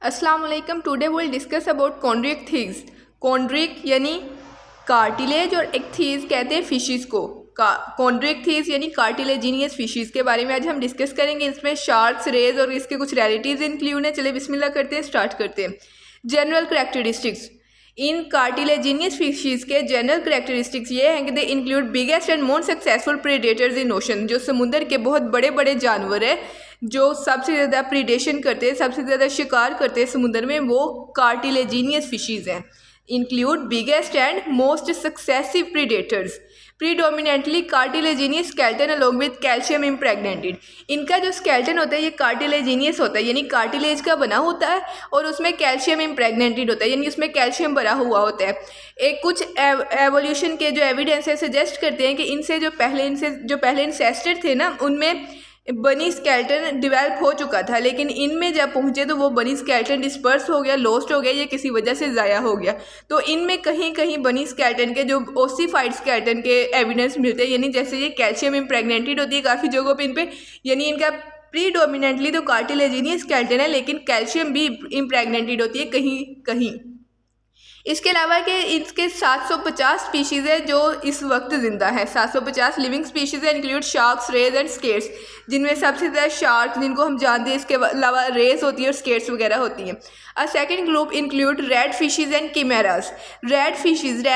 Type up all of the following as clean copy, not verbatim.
अस्सलाम वालेकुम। Today will discuss about chondrichthyes. Chondric यानी कार्टिलेज और एक्थीज कहते हैं फिशिज़ को। कॉन्ड्रिक्थिस यानी कार्टिलेजिनियस फिशिज़ के बारे में आज हम डिस्कस करेंगे। इसमें शार्क्स, रेज और इसके कुछ रिलेटिव्स इंक्लूड हैं। चलिए बिस्मिल्लाह करते हैं, स्टार्ट करते हैं। General characteristics. इन कार्टिलेजिनियस फिशिज़ के जनरल करैक्टरिस्टिक्स ये हैं कि they include biggest and most successful predators in ocean. जो समुद्र के बहुत बड़े बड़े जानवर हैं जो सबसे ज़्यादा प्रीडेशन करते हैं, सबसे ज़्यादा शिकार करते हैं समुद्र में, वो कार्टिलेजिनियस फिशीज़ हैं। Include biggest and most successive predators. Predominantly cartilaginous skeleton along with calcium impregnated. इनका जो स्केलेटन होता है ये कार्टिलेजिनियस होता है, यानी कार्टिलेज का बना होता है और उसमें कैल्शियम इम्प्रेग्नेटेड होता है, यानी उसमें कैल्शियम भरा हुआ होता है। एक कुछ एवोल्यूशन के जो एविडेंस है सजेस्ट करते हैं कि इनसे जो पहले इंसेस्टर थे ना, उनमें बनी स्केलेटन डिवेल्प हो चुका था, लेकिन इनमें जब पहुंचे तो वो बनी स्केलेटन डिस्पर्स हो गया, लॉस्ट हो गया, या किसी वजह से ज़ाया हो गया। तो इनमें कहीं कहीं बनी स्केलेटन के जो ओसिफाइड स्केलेटन के एविडेंस मिलते हैं, यानी जैसे ये कैल्शियम इम्प्रेग्नेटेड होती है काफ़ी जगहों पे इन पे, यानी इनका प्रीडोमिनेंटली तो कार्टिलेजिनियस स्केलेटन है लेकिन कैल्शियम भी इम्प्रेग्नेटेड होती है कहीं कहीं। इसके अलावा कि इसके 750 स्पीशीज़ है जो इस वक्त ज़िंदा है। 750 लिविंग स्पीशीज़ है, include sharks, rays and skates, जिनमें सबसे ज़्यादा शार्क जिनको हम जानते हैं, इसके अलावा रेज होती है और स्केट्स वगैरह होती हैं। A second group include ratfishes and chimaeras. Ratfishes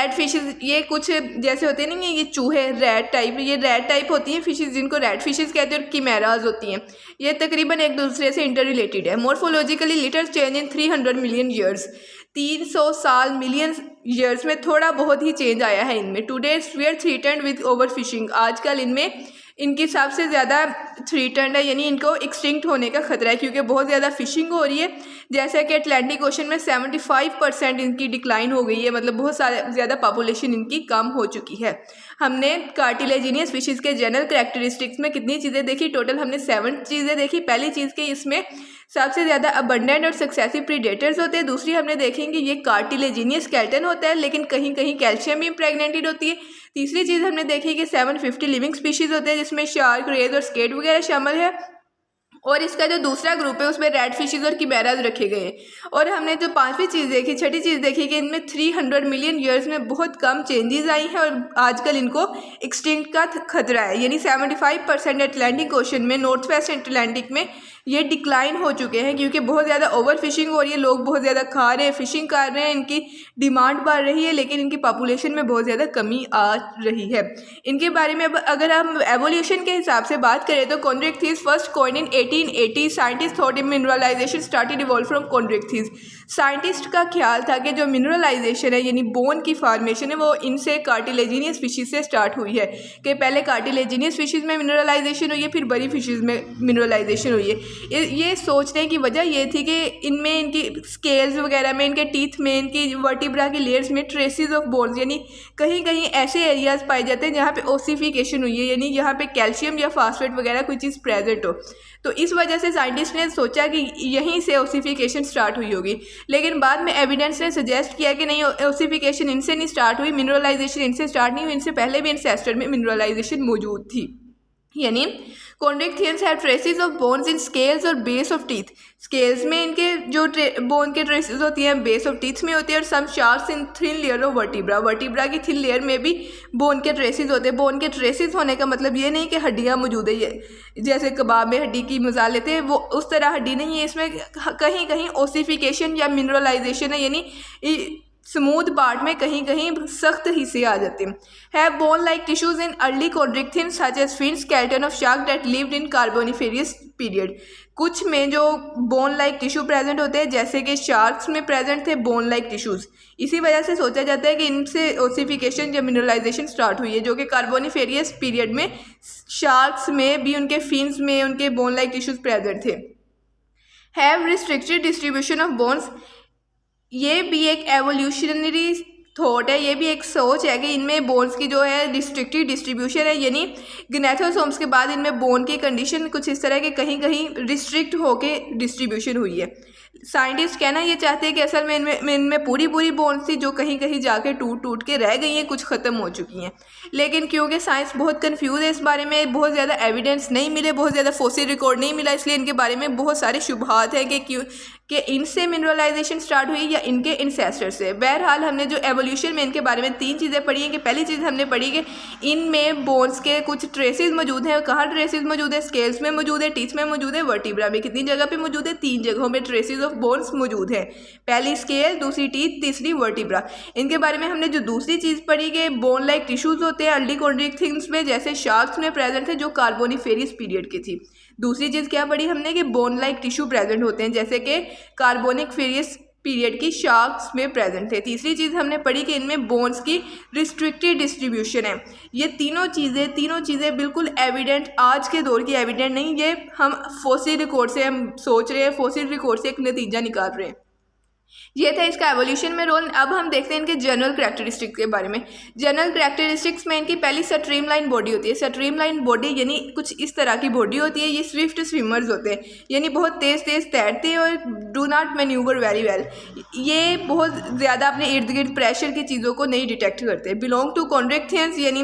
ये कुछ जैसे होते हैं नहीं, ये चूहे रेड टाइप होती हैं फिशीज़, जिनको रेड फिशीज़ कहते हैं, और कीमेरास होती हैं। ये तकरीबन एक दूसरे से इंटर रिलेटेड है। Morphologically little change in 300 million years. 300 साल मिलियन ईयर्स में थोड़ा बहुत ही चेंज आया है इनमें। Today we are threatened with overfishing. आजकल इनमें इनकी सबसे ज़्यादा थ्रीटन्ड है, यानी इनको एक्सटिंक्ट होने का खतरा है क्योंकि बहुत ज़्यादा फिशिंग हो रही है। जैसे कि अटलांटिक ओशन में 75% इनकी डिक्लाइन हो गई है, मतलब बहुत ज़्यादा पॉपुलेशन इनकी कम हो चुकी है। हमने कार्टिलेजिनियस फिशिज़ के जनरल करैक्टरिस्टिक्स में कितनी चीज़ें देखी? टोटल हमने 7 चीज़ें देखी। पहली चीज़ कि इसमें सबसे ज़्यादा अबंडेंट और सक्सेसिव प्रीडेटर्स होते हैं। दूसरी हमने देखेंगे ये कार्टिलेजिनियस स्केलेटन होता है लेकिन कहीं कहीं कैल्शियम भी इम्प्रेग्नेटेड होती है। तीसरी चीज़ हमने देखी कि 750 लिविंग स्पीशीज़ होते हैं जिसमें शार्क, रेज और स्केट वगैरह शामिल है। और इसका जो दूसरा ग्रुप है उसमें रेड फिशीज़ और कीमेरास रखे गए हैं। और हमने जो पांचवी चीज़ देखी, छठी चीज़ देखी कि इनमें 300 मिलियन ईयर्स में बहुत कम चेंजेस आई हैं और आजकल इनको एक्सटिंक्ट का खतरा है, यानी 75% अटलांटिक ओशन में, नॉर्थ वेस्ट अटलांटिक में ये डिक्लाइन हो चुके हैं क्योंकि बहुत ज़्यादा ओवर फिशिंग हो रही है, लोग बहुत ज़्यादा खा रहे हैं, फिशिंग कर रहे हैं, इनकी डिमांड बढ़ रही है, लेकिन इनकी पॉपुलेशन में बहुत ज़्यादा कमी आ रही है। इनके बारे में अब अगर हम एवोल्यूशन के हिसाब से बात करें तो Chondrichthyes first coined in 1880। Scientist thought in mineralization started evolve from Chondrichthyes. Scientist का ख्याल था कि जो मिनरलाइजेशन है यानी बोन की फॉर्मेशन है वो इनसे कार्टिलेजिनियस फिशीज से स्टार्ट हुई है, कि पहले कार्टिलेजिनियस फिशीज में मिनरलाइजेशन हुई है, फिर बड़ी फिशीज में मिनरलाइजेशन हुई है। ये सोचने की वजह ये थी कि इनमें इनकी स्केल्स वगैरह में, इनके टीथ में, इनकी वर्टिब्रा की लेयर्स में ट्रेसेस ऑफ बोन्स, यानी कहीं कहीं ऐसे एरियाज पाए जाते हैं जहाँ पे ओसिफिकेशन हुई है, यानी यहाँ पे कैल्शियम या फास्फेट वगैरह कोई चीज़ प्रेजेंट हो। तो इस वजह से साइंटिस्ट ने सोचा कि यहीं से ओसिफिकेशन स्टार्ट हुई होगी, लेकिन बाद में एविडेंस ने सजेस्ट किया कि नहीं, ओसिफिकेशन इनसे नहीं स्टार्ट हुई, मिनरलाइजेशन इनसे स्टार्ट नहीं हुई, इनसे पहले भी इंसेस्टर में मिनरलाइजेशन मौजूद थी। यानी chondrichthyans have traces of bones in scales और बेस ऑफ टीथ। स्केल्स में इनके जो बोन के ट्रेसेस होती हैं, बेस ऑफ टीथ में होती है, और some sharks in thin layer of vertebra की थिन लेयर में भी बोन के ट्रेसेस होते हैं। बोन के ट्रेसेस होने का मतलब ये नहीं कि हड्डियाँ मौजूद है, ये जैसे कबाब में हड्डी की मिसाल लेते हैं, वो उस तरह हड्डी नहीं है। इसमें कहीं कहीं ओसिफिकेशन या मिनरलाइजेशन है, यानी स्मूथ पार्ट में कहीं कहीं सख्त हिस्से आ जाते हैं। Have bone like tissues in early chondrichthyans such as fin skeleton of shark that lived in Carboniferous period. कुछ में जो बोन लाइक टिश्यू प्रेजेंट होते हैं, जैसे कि शार्क्स में प्रेजेंट थे बोन लाइक टिश्यूज। इसी वजह से सोचा जाता है कि इनसे ओसिफिकेशन या मिनरलाइजेशन स्टार्ट हुई है, जो कि कार्बोनिफेरियस पीरियड में शार्क्स में भी उनके फिन्स में उनके बोन लाइक टिश्यूज प्रेजेंट थे। Have restricted distribution of bones. ये भी एक एवोल्यूशनरी थॉट है, ये भी एक सोच है कि इनमें बोन्स की जो है रिस्ट्रिक्टेड डिस्ट्रीब्यूशन है, यानी ग्नेथोसोम्स के बाद इनमें बोन की कंडीशन कुछ इस तरह के कहीं कहीं रिस्ट्रिक्ट होके डिस्ट्रीब्यूशन हुई है। साइंटिस्ट कहना ये चाहते हैं कि असल में इनमें पूरी बोन्स थी जो कहीं कहीं जाके टूट के रह गई हैं, कुछ ख़त्म हो चुकी हैं। लेकिन क्योंकि साइंस बहुत कंफ्यूज है इस बारे में, बहुत ज़्यादा एविडेंस नहीं मिले, बहुत ज़्यादा फोसिल रिकॉर्ड नहीं मिला, इसलिए इनके बारे में बहुत सारे शुबहात हैं कि कि इनसे मिनरलाइजेशन स्टार्ट हुई या इनके इंसेस्टर से। बहरहाल हमने जो एवोल्यूशन में इनके बारे में 3 चीज़ें पढ़ी हैं कि पहली चीज़ हमने पढ़ी कि इनमें बोन्स के कुछ ट्रेसेस मौजूद हैं। कहाँ ट्रेसेस मौजूद है? स्केल्स में मौजूद है, टीथ में मौजूद है, वर्टिब्रा में। कितनी जगह पे मौजूद है? 3 जगहों में ट्रेसेस ऑफ बोन्स मौजूद है। पहली स्केल, दूसरी टीथ, तीसरी वर्टिब्रा। इनके बारे में हमने जो दूसरी चीज़ पढ़ी कि बोन लाइक टिश्यूज़ होते हैं अर्ली कॉन्ड्रिक थिंग्स में, जैसे शार्क्स में प्रेजेंट थे जो कार्बोनिफेरियस पीरियड की थी। दूसरी चीज़ क्या पढ़ी हमने कि बोन लाइक टिश्यू प्रेजेंट होते हैं जैसे कि कार्बोनिफेरियस पीरियड की शार्क्स में प्रेजेंट थे। तीसरी चीज़ हमने पढ़ी कि इनमें बोन्स की रिस्ट्रिक्टेड डिस्ट्रीब्यूशन है। ये तीनों चीज़ें बिल्कुल एविडेंट, आज के दौर की एविडेंट नहीं, ये हम फॉसिल रिकॉर्ड से हम सोच रहे हैं, फॉसिल रिकॉर्ड से एक नतीजा निकाल रहे हैं। ये था इसका एवोल्यूशन में रोल। अब हम देखते हैं इनके जनरल करैक्टरिस्टिक्स के बारे में। जनरल करैक्टरिस्टिक्स में इनकी पहली स्ट्रीमलाइन बॉडी होती है। स्ट्रीमलाइन बॉडी यानी कुछ इस तरह की बॉडी होती है। ये स्विफ्ट स्विमर्स होते हैं, यानी बहुत तेज़ तैरते हैं और do not manoeuvre very well. ये बहुत ज़्यादा अपने इर्द गिर्द प्रेशर की चीज़ों को नहीं डिटेक्ट करते। बिलोंग टू कॉन्ड्रिक्थियंस, यानी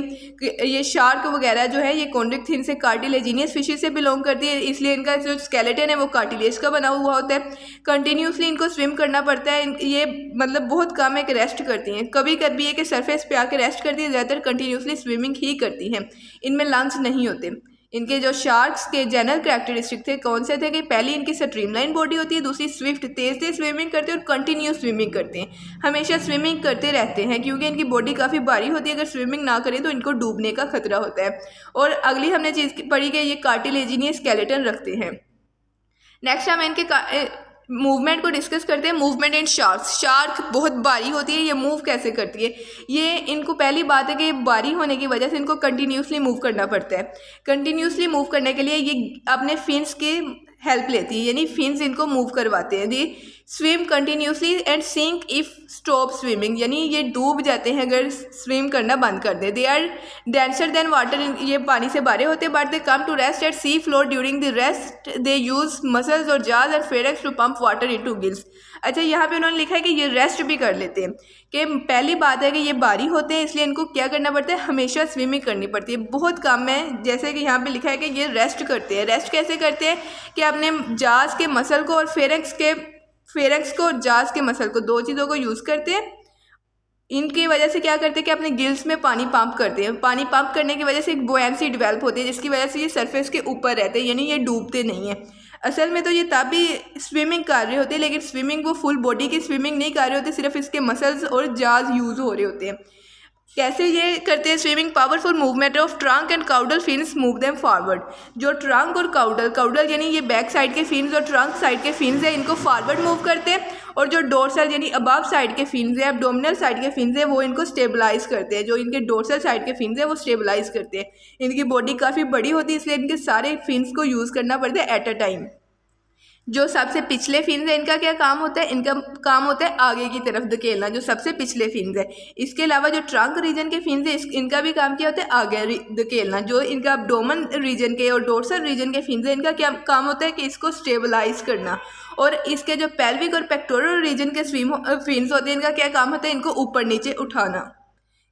ये शार्क वगैरह जो है ये कॉन्ड्रिक्थियन से कार्टिलेजिनियस फिशेज से बिलोंग करती है, इसलिए इनका जो स्केलेटन है वो कार्टिलेज का बना हुआ होता है। कंटिन्यूसली इनको स्विम करना पड़ता है। ये मतलब बहुत कम है कि रेस्ट करती हैं, कभी कभी है कि सरफेस पे आके रेस्ट करती है, ज़्यादातर कंटिन्यूसली स्विमिंग ही करती हैं। इनमें लंग्स नहीं होते। इनके जो शार्क्स के जनरल करैक्टरिस्टिक थे कौन से थे कि पहली इनकी स्ट्रीमलाइन बॉडी होती है, दूसरी स्विफ्ट तेज स्विमिंग करते हैं और कंटिन्यूस स्विमिंग करते हैं, हमेशा स्विमिंग करते रहते हैं क्योंकि इनकी बॉडी काफ़ी भारी होती है। अगर स्विमिंग ना करें तो इनको डूबने का खतरा होता है। और अगली हमने चीज़ पढ़ी कि ये कार्टिलेजिनियस स्केलेटन रखते हैं। नेक्स्ट हम इनके मूवमेंट को डिस्कस करते हैं। Movement in sharks. शार्क बहुत भारी होती है, ये मूव कैसे करती है? ये इनको पहली बात है कि भारी होने की वजह से इनको कंटिन्यूसली मूव करना पड़ता है। कंटिन्यूसली मूव करने के लिए ये अपने फिन्स की हेल्प लेती है, यानी फिन्स इनको मूव करवाते हैं। They swim continuously and sink if stop swimming, यानी ये डूब जाते हैं अगर स्विम करना बंद कर दे। They are denser than water, ये पानी से भरे होते हैं, but they come to rest at sea floor. During the rest they use muscles और jaws and pharynx to pump water into gills. अच्छा, यहाँ पे उन्होंने लिखा है कि ये रेस्ट भी कर लेते हैं। कि पहली बात है कि ये भारी होते हैं इसलिए इनको क्या करना पड़ता है? हमेशा स्विमिंग करनी पड़ती है। बहुत कम है, जैसे कि यहाँ पे लिखा है कि ये रेस्ट करते हैं। रेस्ट कैसे करते हैं कि अपने जाज के मसल को और फेरेक्स को और जाज के मसल को, दो चीज़ों को यूज़ करते हैं। इनकी वजह से क्या करते हैं कि अपने गिल्स में पानी पंप करते हैं। पानी पंप करने की वजह से एक बुयांसी डेवलप होती है जिसकी वजह से ये सरफेस के ऊपर रहते हैं, यानी ये डूबते नहीं हैं। असल में तो ये तब भी स्विमिंग कर रहे होते हैं, लेकिन स्विमिंग वो फुल बॉडी की स्विमिंग नहीं कर रहे होते, सिर्फ इसके मसल्स और जाज यूज़ हो रहे होते हैं। कैसे ये करते हैं swimming? Powerful movement of trunk and caudal fins move them forward. जो ट्रंक और काउडल यानी ये बैक साइड के फिन्स और ट्रंक साइड के फिन्स है, इनको फॉरवर्ड मूव करते हैं। और जो डोर्सल यानी अबव साइड के फिन्स है, एब्डोमिनल साइड के फिन्स है, वो इनको स्टेबलाइज करते हैं। जो इनके डोर्सल साइड के फिन्स है वो स्टेबलाइज करते हैं। इनकी बॉडी काफ़ी बड़ी होती है इसलिए इनके सारे फिन्स को यूज़ करना पड़ता है एट अ टाइम। जो सबसे पिछले फिन्स है इनका क्या काम होता है? इनका काम होता है आगे की तरफ धकेलना, जो सबसे पिछले फिन्स है। इसके अलावा जो ट्रंक रीजन के फिन्स है इनका भी काम क्या होता है? आगे धकेलना। जो इनका एब्डोमेन रीजन के और डोर्सल रीजन के फिन्स है इनका क्या काम होता है कि इसको स्टेबलाइज करना। और इसके जो पेल्विक और पेक्टोरल रीजन के फिन्स होते हैं इनका क्या काम होता है? इनको ऊपर नीचे उठाना।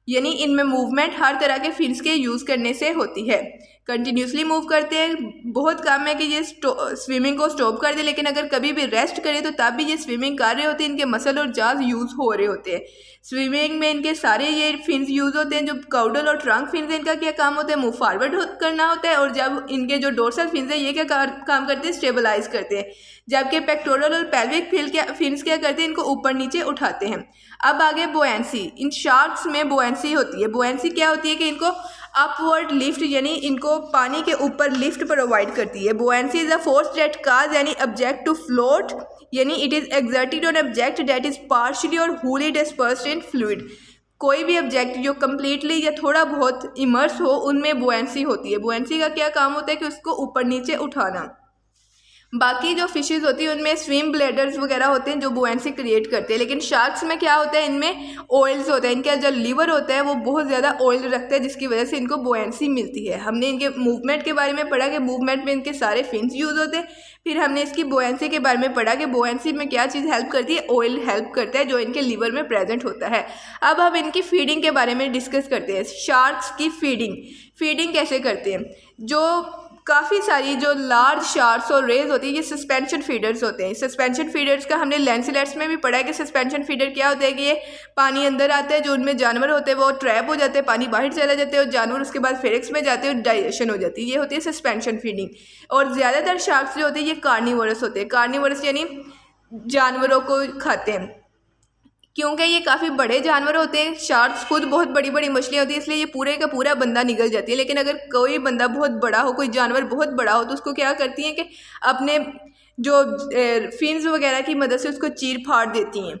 यानी इनमें मूवमेंट हर तरह के फिन्स के यूज़ करने से होती है। कंटिन्यूसली मूव करते हैं। बहुत कम है कि ये स्विमिंग को स्टॉप कर दे, लेकिन अगर कभी भी रेस्ट करें तो तब भी ये स्विमिंग कर रहे होते हैं। इनके मसल और जाज यूज़ हो रहे होते हैं। स्विमिंग में इनके सारे ये फिन्स यूज़ होते हैं। जो काउडल और ट्रंक फिन्स हैं इनका क्या काम होता है? मूव फॉरवर्ड करना होता है। और जब इनके जो डोर्सल फिन्स हैं ये क्या काम करते हैं? स्टेबलाइज करते हैं। जबकि पेक्टोरल और पेल्विक फिन्स क्या करते हैं? इनको ऊपर नीचे उठाते हैं। अब आगे बुयांसी। इन शार्क्स में बुयांसी होती है। बुयांसी क्या होती है कि इनको अपवर्ड लिफ्ट यानी इनको पानी के ऊपर लिफ्ट प्रोवाइड करती है। Buoyancy is a force that cause any object to float, यानी it is exerted on object that is partially or wholly dispersed in fluid. कोई भी ऑब्जेक्ट जो कम्प्लीटली या थोड़ा बहुत इमर्स हो उनमें बुयांसी होती है। बुयांसी का क्या काम होता है कि उसको ऊपर नीचे उठाना। बाकी जो फिशेस होती है उनमें स्विम ब्लैडर्स वगैरह होते हैं जो बुयांसी क्रिएट करते हैं। लेकिन शार्क्स में क्या होता है? इनमें ऑयल्स होते हैं। इनका जो लीवर होता है वो बहुत ज़्यादा ऑयल रखता है जिसकी वजह से इनको बुयांसी मिलती है। हमने इनके मूवमेंट के बारे में पढ़ा कि मूवमेंट में इनके सारे फिन्स यूज़ होते हैं। फिर हमने इसकी बुयांसी के बारे में पढ़ा कि बुयांसी में क्या चीज़ हेल्प करती है? ऑयल हेल्प करता है जो इनके लीवर में प्रेजेंट होता है। अब हम इनकी फीडिंग के बारे में डिस्कस करते हैं। शार्क्स की फीडिंग कैसे करते हैं? जो काफ़ी सारी जो लार्ज शार्क्स और रेज होती है ये सस्पेंशन फीडर्स होते हैं। सस्पेंशन फीडर्स का हमने लैंसिलेट्स में भी पढ़ा है कि सस्पेंशन फीडर क्या होता है कि ये पानी अंदर आता है, जो उनमें जानवर होते हैं वो ट्रैप हो जाते हैं, पानी बाहर चला जाते हैं और जानवर उसके बाद फेरिक्स में जाते हैं और डाइजेशन हो जाती है। ये होती है सस्पेंशन फीडिंग। और ज़्यादातर शार्क्स जो होते हैं ये कार्निवोरस होते हैं। कार्निवोरस यानी जानवरों को खाते हैं। क्योंकि ये काफ़ी बड़े जानवर होते हैं, शार्क्स खुद बहुत बड़ी बड़ी मछलियाँ होती है, इसलिए ये पूरे का पूरा बंदा निगल जाती है। लेकिन अगर कोई बंदा बहुत बड़ा हो, कोई जानवर बहुत बड़ा हो, तो उसको क्या करती हैं कि अपने जो फिन्स वगैरह की मदद से उसको चीर फाड़ देती हैं।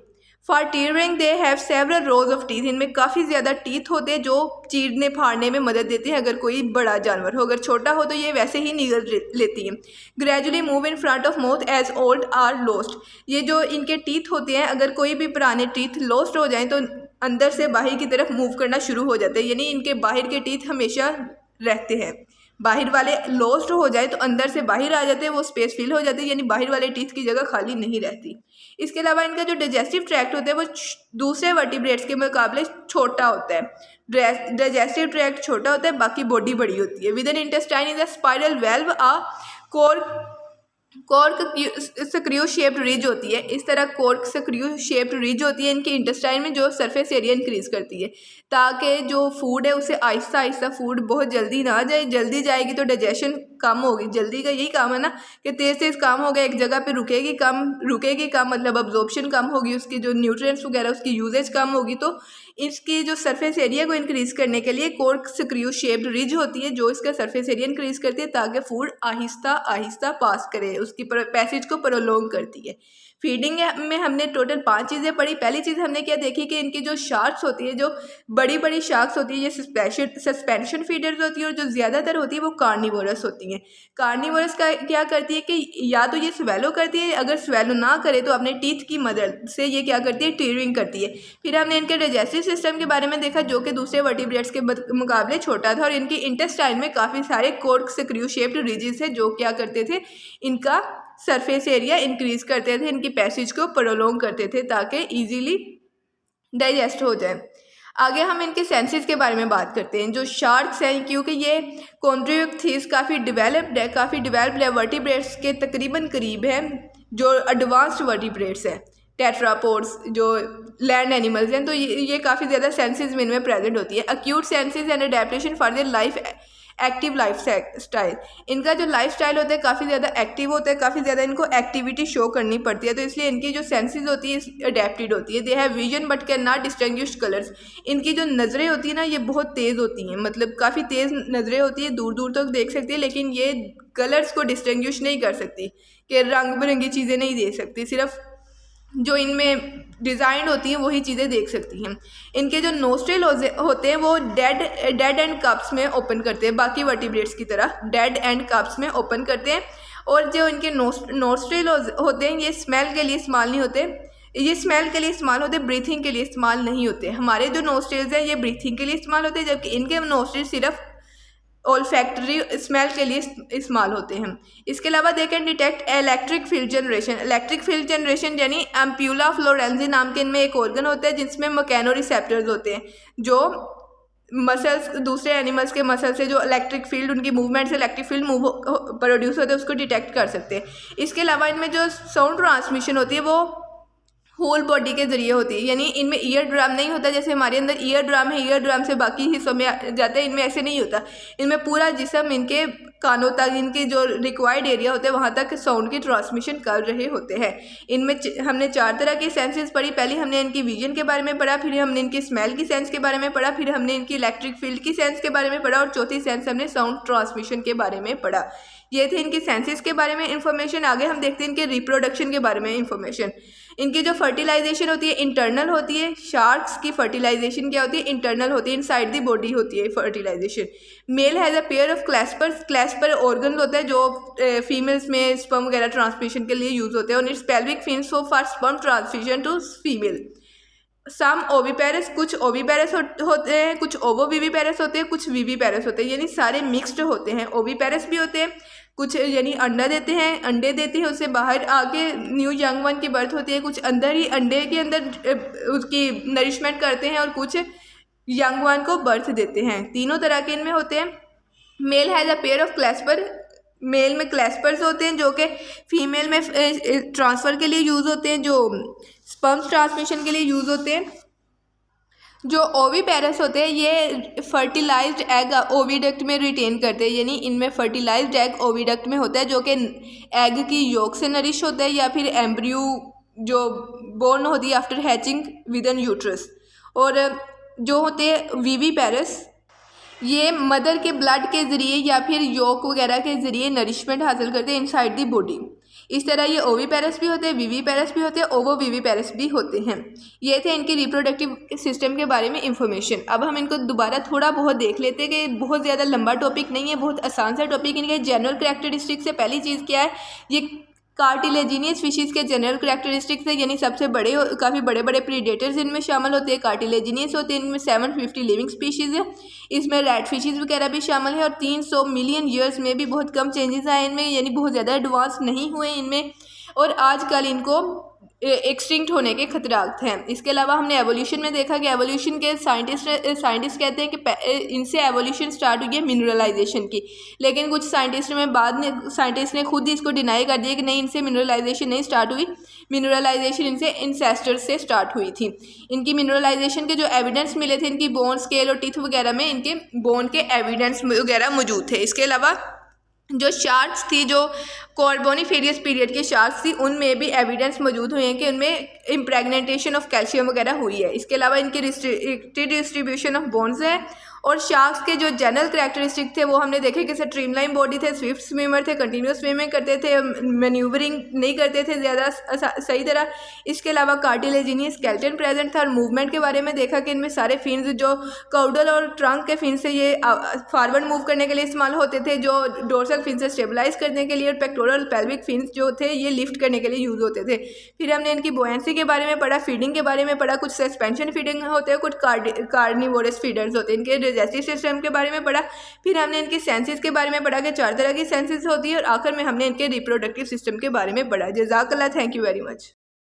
For tearing they have several rose of teeth, इनमें काफ़ी ज़्यादा टीथ होते हैं जो चीरने फाड़ने में मदद देती है अगर कोई बड़ा जानवर हो। अगर छोटा हो तो ये वैसे ही निगल लेती है। Gradually move in front of mouth as old are lost, ये जो इनके टीथ होते हैं अगर कोई भी पुराने टीथ लॉस्ट हो जाएं तो अंदर से बाहर की तरफ मूव करना शुरू हो जाते हैं, यानी इनके बाहर के टीथ हमेशा रहते हैं। बाहर वाले लॉस्ट हो जाए तो अंदर से बाहर आ जाते हैं, वो स्पेस फिल हो जाती है, यानी बाहर वाले टीथ की जगह खाली नहीं रहती। इसके अलावा इनका जो डाइजेस्टिव ट्रैक्ट होता है वो दूसरे वर्टिब्रेट्स के मुकाबले छोटा होता है। डाइजेस्टिव ट्रैक्ट छोटा होता है, बाकी बॉडी बड़ी होती है। Within intestine is a spiral valve a corkscrew shaped ridge होती है। इस तरह कॉर्क सक्रियो शेप्ड रिज होती है इनके इंटेस्टाइन में, जो सरफेस एरिया इंक्रीज करती है ताकि जो फूड है उसे आहिस्ता आहिस्ता फूड बहुत जल्दी ना जाए। जल्दी जाएगी तो डाइजेशन कम होगी। जल्दी का यही काम है ना कि तेज़ तेज़ काम होगा, एक जगह पे रुकेगी कम मतलब अब्जॉर्प्शन कम होगी, उसकी जो न्यूट्रिएंट्स वगैरह उसकी यूजेज कम होगी। तो इसकी जो सरफेस एरिया को इंक्रीज़ करने के लिए कॉर्क सक्रियो शेप्ड रिज होती है जो इसका सरफेस एरिया इंक्रीज़ करती है ताकि फूड आहिस्ता आहिस्ता पास करे, उसकी पैसेज को प्रोलॉन्ग करती है। फीडिंग में हमने टोटल 5 चीज़ें पढ़ी। पहली चीज़ हमने क्या देखी कि इनकी जो शार्क्स होती है, जो बड़ी बड़ी शार्क्स होती है, ये सस्पेंशन फीडर्स होती है और जो ज़्यादातर होती है वो कार्निवोरस होती हैं। कार्निवोरस का क्या करती है कि या तो ये स्वेलो करती है, अगर स्वेलो ना करे तो अपने टीथ की मदद से ये क्या करती है, टीयरिंग करती है। फिर हमने इनके डाइजेस्टिव सिस्टम के बारे में देखा जो कि दूसरे वर्टिब्रेट्स के मुकाबले छोटा था, और इनकी इंटेस्टाइन में काफ़ी सारे कॉर्क सक्रियो शेप्ड रिजेस है जो क्या करते थे, इनका सरफेस एरिया इंक्रीज करते थे, इनकी पैसेज को प्रोलॉन्ग करते थे ताकि इजीली डाइजेस्ट हो जाए। आगे हम इनके सेंसेस के बारे में बात करते हैं। जो शार्क्स हैं, क्योंकि ये कॉन्ड्रियोक्थीस काफ़ी डेवलप्ड है, वर्टिब्रेट्स के तकरीबन करीब है, जो एडवांस्ड वर्टिब्रेट्स हैं, टेट्रापोड्स जो लैंड एनिमल्स हैं, तो ये काफ़ी ज़्यादा सेंसेस में इनमें प्रेजेंट होती है। Acute senses and adaptation for their life active life style, इनका जो लाइफ स्टाइल होता है काफ़ी ज़्यादा एक्टिव होता है, काफ़ी ज़्यादा इनको एक्टिविटी शो करनी पड़ती है, तो इसलिए इनकी जो सेंसेस होती है अडेप्टेड होती है। They have vision but can not distinguish colours, इनकी जो नज़रें होती है ना ये बहुत तेज़ होती हैं, मतलब काफ़ी तेज़ नज़रें होती है, दूर दूर तक देख सकती है, लेकिन ये कलर्स को डिस्टिंग्विश नहीं कर सकती कि रंग बिरंगी चीज़ें नहीं देख सकती, सिर्फ जो इनमें डिज़ाइन होती हैं वही चीज़ें देख सकती हैं। इनके जो नोस्ट्रिल होते हैं वो डेड एंड कप्स में ओपन करते हैं, बाकी वर्टिब्रेट्स की तरह डेड एंड कप्स में ओपन करते हैं। और जो इनके नोस्ट्रिल होते हैं ये स्मेल के लिए इस्तेमाल नहीं होते, ये स्मेल के लिए इस्तेमाल होते, ब्रीथिंग के लिए इस्तेमाल नहीं होते। हमारे जो नोस्ट्रिल्स हैं ये ब्रीथिंग के लिए इस्तेमाल होते हैं, जबकि इनके नोस्ट्रिल सिर्फ ओल्फैक्टरी स्मेल के लिए इस्तेमाल होते हैं। इसके अलावा they can detect electric field generation यानी एम्प्यूला फ्लोरेंसी नाम के इनमें एक ऑर्गन होता है जिसमें मैकेनो रिसेप्टर्स होते हैं, जो मसल्स दूसरे एनिमल्स के मसल से जो इलेक्ट्रिक फील्ड उनकी मूवमेंट से इलेक्ट्रिक फील्ड प्रोड्यूस होते हैं उसको डिटेक्ट कर सकते हैं। इसके अलावा इनमें जो साउंड ट्रांसमिशन होती है वो होल बॉडी के जरिए होती है, यानी इनमें ईयर ड्रम नहीं होता, जैसे हमारे अंदर ईयर ड्रम है, ईयर ड्रम से बाकी हिस्सों में जाते हैं, इनमें ऐसे नहीं होता। इनमें पूरा जिस्म इनके कानों तक, इनके जो रिक्वायर्ड एरिया होते हैं वहाँ तक साउंड की ट्रांसमिशन कर रहे होते हैं। इनमें हमने 4 तरह की सेंसेस पढ़ी। पहले हमने इनकी विजन के बारे में पढ़ा, फिर हमने इनकी स्मेल की सेंस के बारे में पढ़ा, फिर हमने इनकी इलेक्ट्रिक फील्ड की सेंस के बारे में पढ़ा, और चौथी सेंस हमने साउंड ट्रांसमिशन के बारे में पढ़ा। ये थे इनकी सेंसेस के बारे में इंफॉर्मेशन। आगे हम देखते हैं इनके रिप्रोडक्शन के बारे में इंफॉर्मेशन। इनकी जो फर्टिलाइजेशन होती है इंटरनल होती है। शार्क्स की फर्टिलाइजेशन क्या होती है, इंटरनल होती है, इनसाइड दी बॉडी होती है fertilisation. Male has a pair of clasper organ होता है जो फीमेल्स में स्पर्म वगैरह ट्रांसमिशन के लिए यूज होते हैं। और its pelvic fins for sperm transmission to female. Some oviparous, कुछ ओविपेरस होते हैं, कुछ ओवोविविपेरस होते हैं, कुछ विविपेरस होते हैं, यानी सारे मिक्स्ड होते हैं। ओविपेरस भी होते हैं, कुछ यानी अंडे देते हैं, उससे बाहर आके न्यू यंग वन की बर्थ होती है, कुछ अंदर ही अंडे के अंदर उसकी नरिशमेंट करते हैं, और कुछ यंग वन को बर्थ देते हैं। तीनों तरह के इनमें होते हैं। Male has a pair of clasper male में क्लैस्पर्स होते हैं जो कि फीमेल में ट्रांसफ़र के लिए यूज़ होते हैं, जो स्पर्म्स ट्रांसमिशन के लिए यूज़ होते हैं। जो ओवीपेरस होते हैं ये फर्टिलाइज्ड एग ओविडक्ट में रिटेन करते हैं, यानी इनमें फर्टिलाइज्ड एग ओविडक्ट में होता है जो कि एग की योक से नरिश होता है या फिर एम्ब्रियो जो बोर्न होती है after hatching with an uterus. और जो होते हैं विविपेरस ये मदर के ब्लड के ज़रिए या फिर योक वगैरह के ज़रिए नरिशमेंट हासिल करते हैं इनसाइड दी बॉडी। इस तरह ये ओवीपेरस भी होते हैं, विविपेरस भी होते हैं, ओवोविविपेरस भी होते हैं। ये थे इनके रिप्रोडक्टिव सिस्टम के बारे में इंफॉर्मेशन। अब हम इनको दोबारा थोड़ा बहुत देख लेते हैं कि बहुत ज़्यादा लंबा टॉपिक नहीं है, बहुत आसान सा टॉपिक। इनके जनरल करैक्टरिस्टिक्स से पहली चीज़ क्या है, ये कार्टिलेजिनियस फिशेज़ के जनरल करैक्टरिस्टिक्स है, यानी सबसे बड़े काफ़ी बड़े बड़े प्रीडेटर्स इनमें शामिल होते हैं, कार्टिलेजिनियस होते हैं। इनमें 750 लिविंग स्पीशीज़ है, इसमें रेड फिशेज़ वगैरह भी शामिल है। और 300 मिलियन ईयर्स में भी बहुत कम चेंजेस आए इनमें, यानी बहुत ज़्यादा एडवांस नहीं हुए इनमें। और आजकल इनको एक्सटिंक्ट होने के खतरात हैं। इसके अलावा हमने एवोल्यूशन में देखा कि एवोल्यूशन के साइंटिस्ट कहते हैं कि इनसे एवोल्यूशन स्टार्ट हुई है मिनरलाइजेशन की, लेकिन कुछ साइंटिस्ट ने खुद ही इसको डिनाई कर दिया कि नहीं, इनसे मिनरलाइजेशन नहीं स्टार्ट हुई, मिनरलाइजेशन इनसे इंसेस्टर्स से स्टार्ट हुई थी। इनकी मिनरलाइजेशन के जो एविडेंस मिले थे, इनकी बोन स्केल और टीथ वगैरह में इनके बोन के एविडेंस वगैरह मौजूद थे। इसके अलावा जो शार्क्स थी, जो कॉर्बोनिफेरियस पीरियड की शार्क्स थी, उनमें भी एविडेंस मौजूद हुए हैं कि उनमें इम्प्रेगनेटेशन ऑफ कैल्शियम वगैरह हुई है। इसके अलावा इनकी रिस्ट्रिक्टेड डिस्ट्रीब्यूशन ऑफ बोन्स है। और शार्क्स के जो जनरल करैक्टरिस्टिक थे वो हमने देखे कि स्ट्रीमलाइन बॉडी थे, स्विफ्ट स्विमर थे, कंटिन्यूस स्विमिंग करते थे, मैन्यूवरिंग नहीं करते थे ज़्यादा सही तरह। इसके अलावा कार्टिलेजिनियस स्केलेटन प्रेजेंट था। और मूवमेंट के बारे में देखा कि इनमें सारे फिन्स जो काउडल और ट्रंक के फिन से ये फॉरवर्ड मूव करने के लिए इस्तेमाल होते थे, जो डोर्सल फिन से स्टेबलाइज करने के लिए, और पेक्टोरल पेल्विक फिन्स जो थे ये लिफ्ट करने के लिए यूज़ होते थे। फिर हमने इनकी बोयेंसी के बारे में पढ़ा, फीडिंग के बारे में पढ़ा, कुछ सस्पेंशन फीडिंग होते हैं, कुछ कार्निवोरस फीडर्स होते हैं, इनके डाइजेस्टिव सिस्टम के बारे में पढ़ा। फिर हमने इनकी सेंसेस के बारे में पढ़ा कि 4 तरह की सेंसेस होती है। और आखिर में हमने इनके रिप्रोडक्टिव सिस्टम के बारे में पढ़ा। जज़ाकल्लाह, थैंक यू वेरी मच।